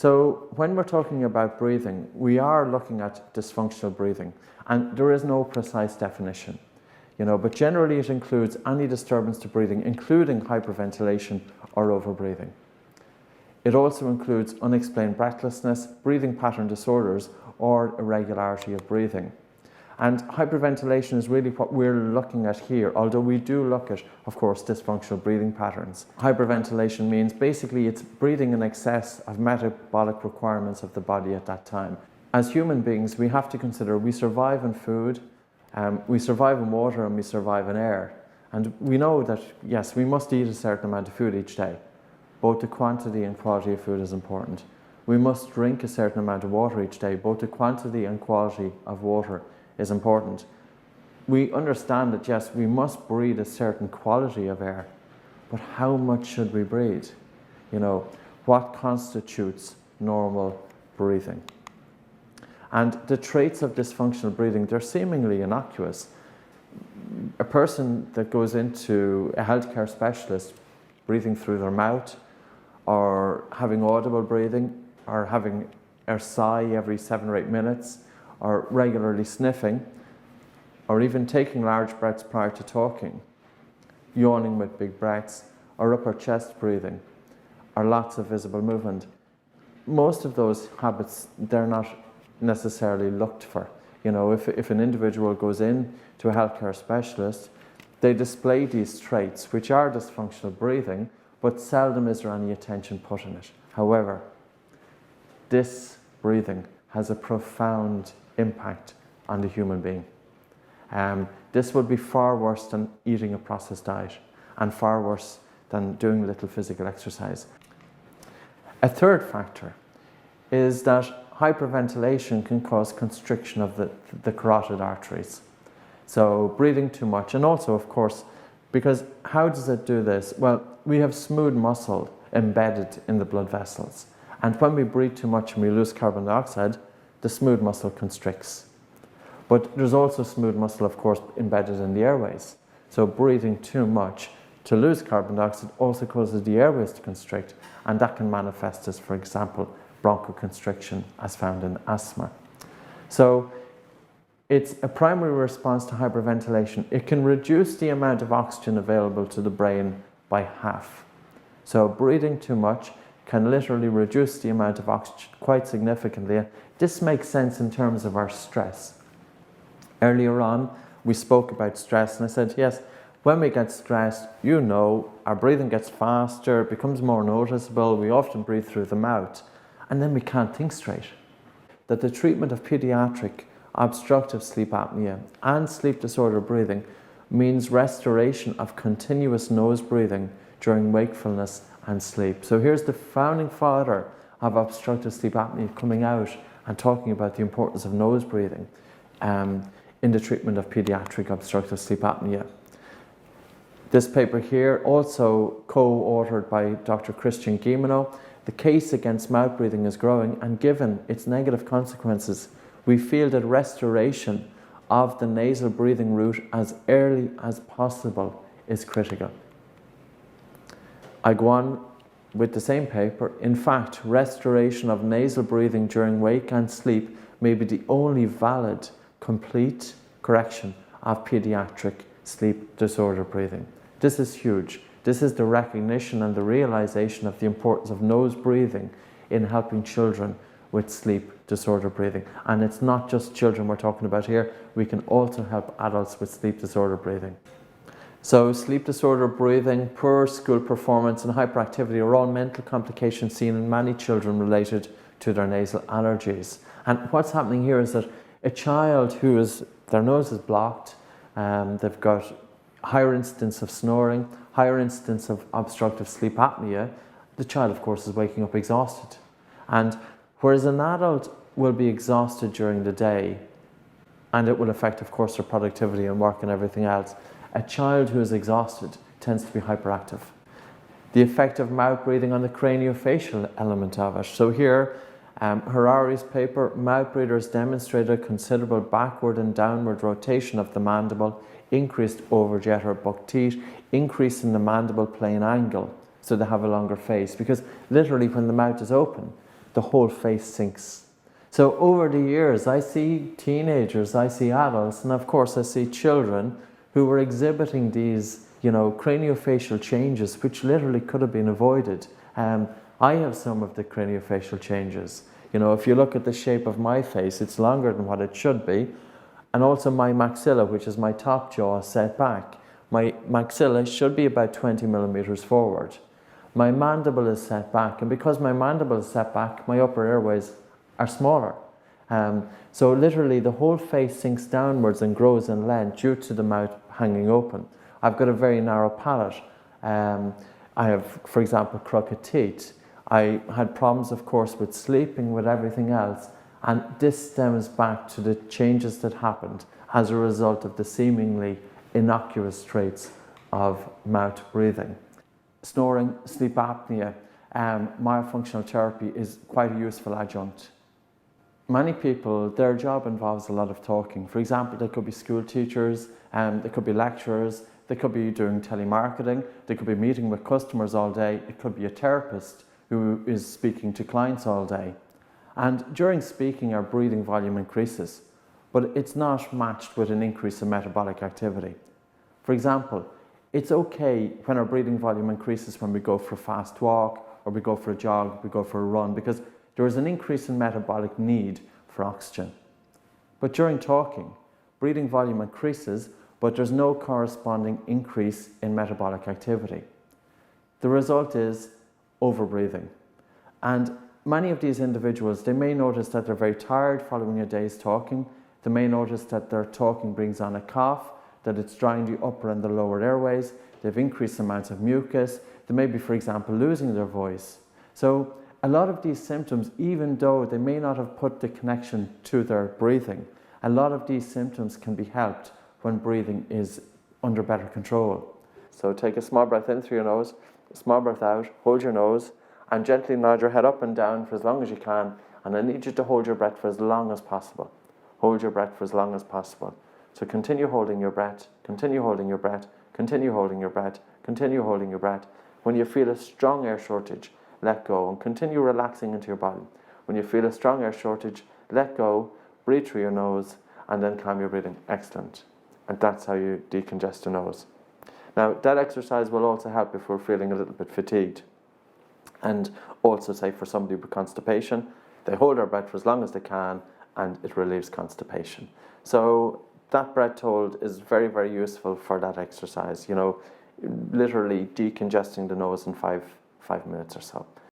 So when we're talking about breathing, we are looking at dysfunctional breathing, and there is no precise definition, but generally it includes any disturbance to breathing, including hyperventilation or overbreathing. It also includes unexplained breathlessness, breathing pattern disorders, or irregularity of breathing. And hyperventilation is really what we're looking at here, although we do look at, of course, dysfunctional breathing patterns. Hyperventilation means basically it's breathing in excess of metabolic requirements of the body at that time. As human beings, we have to consider we survive in food, we survive in water, and we survive in air. And we know that, yes, we must eat a certain amount of food each day. Both the quantity and quality of food is important. We must drink a certain amount of water each day. Both the quantity and quality of water is important. We understand that, yes, we must breathe a certain quality of air, but how much should we breathe? What constitutes normal breathing? And the traits of dysfunctional breathing, they're seemingly innocuous. A person that goes into a healthcare specialist breathing through their mouth, or having audible breathing, or having a sigh every 7 or 8 minutes, or regularly sniffing, or even taking large breaths prior to talking, yawning with big breaths, or upper chest breathing, or lots of visible movement. Most of those habits, they're not necessarily looked for. If an individual goes in to a healthcare specialist, they display these traits, which are dysfunctional breathing, but seldom is there any attention put on it. However, this breathing has a profound impact on the human being. This would be far worse than eating a processed diet, and far worse than doing little physical exercise. A third factor is that hyperventilation can cause constriction of the carotid arteries. So breathing too much, and also, of course, because how does it do this? Well, we have smooth muscle embedded in the blood vessels. And when we breathe too much and we lose carbon dioxide, the smooth muscle constricts. But there's also smooth muscle, of course, embedded in the airways. So breathing too much to lose carbon dioxide also causes the airways to constrict, and that can manifest as, for example, bronchoconstriction as found in asthma. So it's a primary response to hyperventilation. It can reduce the amount of oxygen available to the brain by half. So breathing too much can literally reduce the amount of oxygen quite significantly. This makes sense in terms of our stress. Earlier on, we spoke about stress, and I said, yes, when we get stressed, our breathing gets faster, it becomes more noticeable, we often breathe through the mouth, and then we can't think straight. That the treatment of pediatric obstructive sleep apnea and sleep disorder breathing means restoration of continuous nose breathing during wakefulness and sleep. So here's the founding father of obstructive sleep apnea coming out and talking about the importance of nose breathing in the treatment of pediatric obstructive sleep apnea. This paper here, also co-authored by Dr. Christian Guilleminault, the case against mouth breathing is growing, and given its negative consequences, we feel that restoration of the nasal breathing route as early as possible is critical. I go on with the same paper. In fact, restoration of nasal breathing during wake and sleep may be the only valid, complete correction of pediatric sleep disorder breathing. This is huge. This is the recognition and the realization of the importance of nose breathing in helping children with sleep disorder breathing. And it's not just children we're talking about here. We can also help adults with sleep disorder breathing. So sleep disorder breathing, poor school performance, and hyperactivity are all mental complications seen in many children related to their nasal allergies. And what's happening here is that a child their nose is blocked, they've got higher incidence of snoring, higher incidence of obstructive sleep apnea, the child, of course, is waking up exhausted. And whereas an adult will be exhausted during the day, and it will affect, of course, their productivity and work and everything else, a child who is exhausted tends to be hyperactive. The effect of mouth breathing on the craniofacial element of it. So here, Harari's paper, mouth breathers demonstrated considerable backward and downward rotation of the mandible, increased overjet or buck teeth, increase in the mandible plane angle, so they have a longer face. Because literally when the mouth is open, the whole face sinks. So over the years, I see teenagers, I see adults, and of course I see children who were exhibiting these, craniofacial changes, which literally could have been avoided. I have some of the craniofacial changes. If you look at the shape of my face, it's longer than what it should be. And also my maxilla, which is my top jaw, is set back. My maxilla should be about 20 millimeters forward. My mandible is set back, and because my mandible is set back, my upper airways are smaller. So literally the whole face sinks downwards and grows in length due to the mouth hanging open. I've got a very narrow palate. I have, for example, crooked teeth. I had problems, of course, with sleeping, with everything else, and this stems back to the changes that happened as a result of the seemingly innocuous traits of mouth breathing. Snoring, sleep apnea, myofunctional therapy is quite a useful adjunct. Many people, their job involves a lot of talking. For example, they could be school teachers, they could be lecturers, they could be doing telemarketing, they could be meeting with customers all day, it could be a therapist who is speaking to clients all day. And during speaking, our breathing volume increases, but it's not matched with an increase in metabolic activity. For example, it's okay when our breathing volume increases when we go for a fast walk, or we go for a jog, we go for a run, because there is an increase in metabolic need for oxygen. But during talking, breathing volume increases, but there's no corresponding increase in metabolic activity. The result is overbreathing. And many of these individuals, they may notice that they're very tired following a day's talking. They may notice that their talking brings on a cough, that it's drying the upper and the lower airways. They've increased amounts of mucus. They may be, for example, losing their voice. So a lot of these symptoms, even though they may not have put the connection to their breathing, a lot of these symptoms can be helped when breathing is under better control. So take a small breath in through your nose, a small breath out, hold your nose, and gently nod your head up and down for as long as you can. And I need you to hold your breath for as long as possible. Hold your breath for as long as possible. So continue holding your breath, continue holding your breath, continue holding your breath, continue holding your breath. When you feel a strong air shortage, let go and continue relaxing into your body. When you feel a strong air shortage, let go, breathe through your nose, and then calm your breathing. Excellent. And that's how you decongest your nose. Now, that exercise will also help if we're feeling a little bit fatigued. And also, say, for somebody with constipation, they hold their breath for as long as they can, and it relieves constipation. So that breath hold is very, very useful for that exercise. Literally decongesting the nose in five minutes or so.